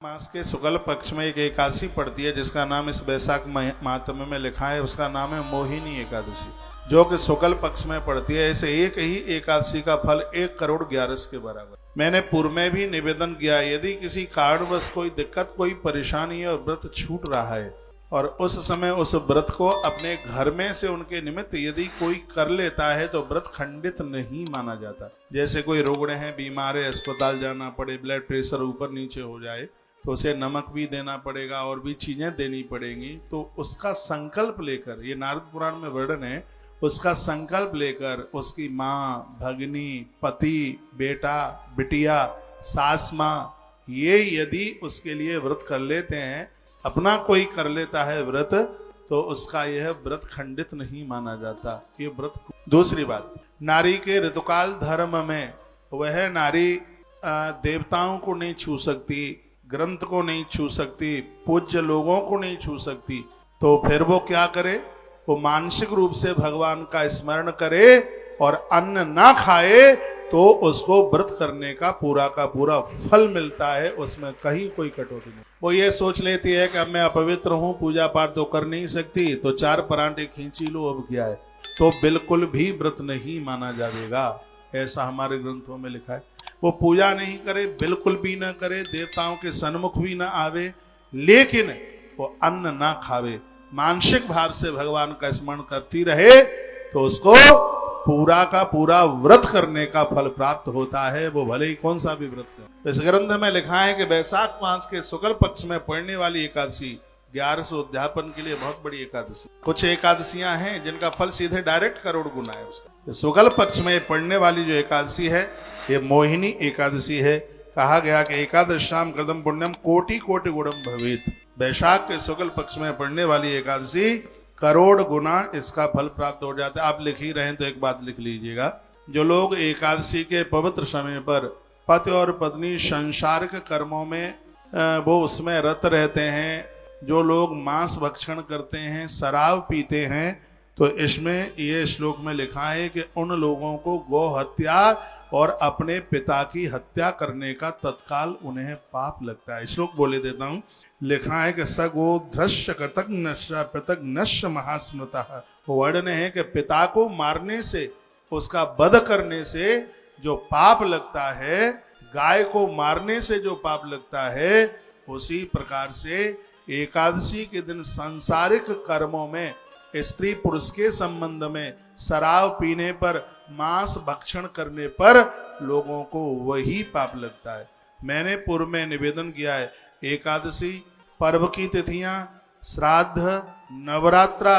मास के शुक्ल पक्ष में एक एकादशी पड़ती है जिसका नाम इस वैशाख महात्म्य में लिखा है। उसका नाम है मोहिनी एकादशी, जो कि शुक्ल पक्ष में पड़ती है। ऐसे एक ही एकादशी का फल 1 करोड़ 11 के बराबर। मैंने पूर्व में भी निवेदन किया, यदि किसी कारणवश कोई दिक्कत, कोई परेशानी है और व्रत छूट रहा है और उस समय उस व्रत को अपने घर में से उनके निमित्त यदि कोई कर लेता है तो व्रत खंडित नहीं माना जाता। जैसे कोई रुग्ण है, बीमार है, अस्पताल जाना पड़े, ब्लड प्रेशर ऊपर नीचे हो जाए तो उसे नमक भी देना पड़ेगा और भी चीजें देनी पड़ेंगी। तो उसका संकल्प लेकर, ये नारद पुराण में वर्णन है, उसका संकल्प लेकर उसकी माँ, भगनी, पति, बेटा, बिटिया, सास माँ, ये यदि उसके लिए व्रत कर लेते हैं, अपना कोई कर लेता है व्रत, तो उसका यह व्रत खंडित नहीं माना जाता। ये व्रत। दूसरी बात, नारी के ऋतुकाल धर्म में वह नारी देवताओं को नहीं छू सकती, ग्रंथ को नहीं छू सकती, पूज्य लोगों को नहीं छू सकती, तो फिर वो क्या करे? वो मानसिक रूप से भगवान का स्मरण करे और अन्न ना खाए तो उसको व्रत करने का पूरा फल मिलता है। उसमें कहीं कोई कटौती नहीं। वो ये सोच लेती है कि अब मैं अपवित्र हूं, पूजा पाठ तो कर नहीं सकती, तो 4 परांठे खींची लो, अब क्या है, तो बिल्कुल भी व्रत नहीं माना जाएगा। ऐसा हमारे ग्रंथों में लिखा है। वो पूजा नहीं करे, बिल्कुल भी ना करे, देवताओं के सन्मुख भी ना आवे, लेकिन वो अन्न ना खावे, मानसिक भाव से भगवान का स्मरण करती रहे, तो उसको पूरा का पूरा व्रत करने का फल प्राप्त होता है। वो भले ही कौन सा भी व्रत करे। इस ग्रंथ में लिखा है कि वैशाख मास के शुक्ल पक्ष में पड़ने वाली एकादशी 1100 उद्यापन के लिए बहुत बड़ी एकादशी। कुछ एकादशियां हैं जिनका फल सीधे डायरेक्ट करोड़ गुना है उसका। शुक्ल पक्ष में पड़ने वाली जो एकादशी है, ये मोहिनी एकादशी है। कहा गया कि एकादशाम कृतम पुण्यम कोटि कोटि गुणम भवेत। वैशाख के शुक्ल पक्ष में पड़ने वाली एकादशी करोड़ गुना इसका फल प्राप्त हो जाता है। आप लिख ही रहे हैं तो एक बात लिख लीजिएगा, जो लोग एकादशी के पवित्र समय पर पति और पत्नी संसारिक कर्मों में वो उसमें रत रहते हैं, जो लोग मांस भक्षण करते हैं, शराब पीते हैं, तो इसमें ये श्लोक में लिखा है कि उन लोगों को गौ हत्या और अपने पिता की हत्या करने का तत्काल उन्हें पाप लगता है। श्लोक बोले देता हूं। लिखा है कि सगो ध्रश्य कृतघ्नश्च पृतघ्नश्च महास्मृतः। वर्णन है कि पिता को मारने से, उसका वध करने से जो पाप लगता है, गाय को मारने से जो पाप लगता है, उसी प्रकार से एकादशी के दिन सांसारिक कर्मों में, स्त्री पुरुष के संबंध में, शराब पीने पर, मांस भक्षण करने पर लोगों को वही पाप लगता है। मैंने पूर्व में निवेदन किया है, एकादशी पर्व की तिथियां, श्राद्ध, नवरात्रा,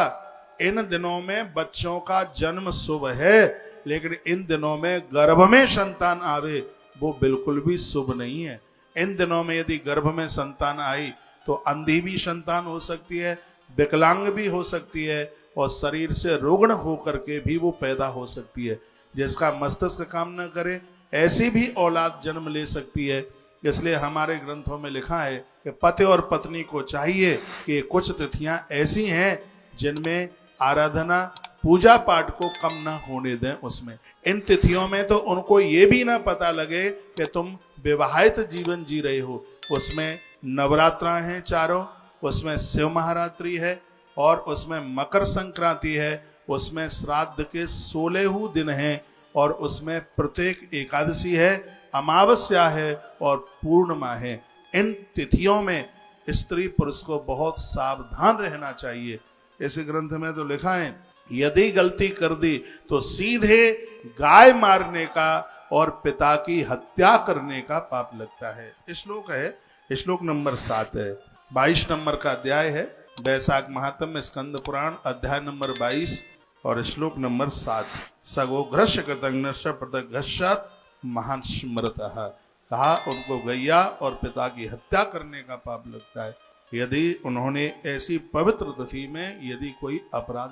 इन दिनों में बच्चों का जन्म शुभ है, लेकिन इन दिनों में गर्भ में संतान आवे वो बिल्कुल भी शुभ नहीं है। इन दिनों में यदि गर्भ में संतान आई तो अंधी भी संतान हो सकती है, विकलांग भी हो सकती है, और शरीर से रुग्ण होकर के भी वो पैदा हो सकती है। जिसका मस्तिष्क काम न करे ऐसी भी औलाद जन्म ले सकती है। इसलिए हमारे ग्रंथों में लिखा है कि पति और पत्नी को चाहिए कि कुछ तिथियां ऐसी हैं जिनमें आराधना, पूजा पाठ को कम न होने दें। उसमें इन तिथियों में तो उनको ये भी ना पता लगे कि तुम विवाहित जीवन जी रहे हो। उसमें नवरात्रा हैं चारों, उसमें शिव महारात्रि है, और उसमें मकर संक्रांति है, उसमें श्राद्ध के 16 दिन हैं, और उसमें प्रत्येक एकादशी है, अमावस्या है और पूर्णिमा है। इन तिथियों में स्त्री पुरुष को बहुत सावधान रहना चाहिए। इस ग्रंथ में तो लिखा है, यदि गलती कर दी तो सीधे गाय मारने का और पिता की हत्या करने का पाप लगता है। श्लोक है, श्लोक नंबर 7 है, 22 नंबर का अध्याय है, वैशाख महात्म्य स्कंद पुराण, अध्याय नंबर 22 और श्लोक नंबर 7। सगो घ्रश्य कृतघ्नश्च पृतघ्नश्च महास्मृतः। कहा उनको गैया और पिता की हत्या करने का पाप लगता है यदि उन्होंने ऐसी पवित्र तिथि में यदि कोई अपराध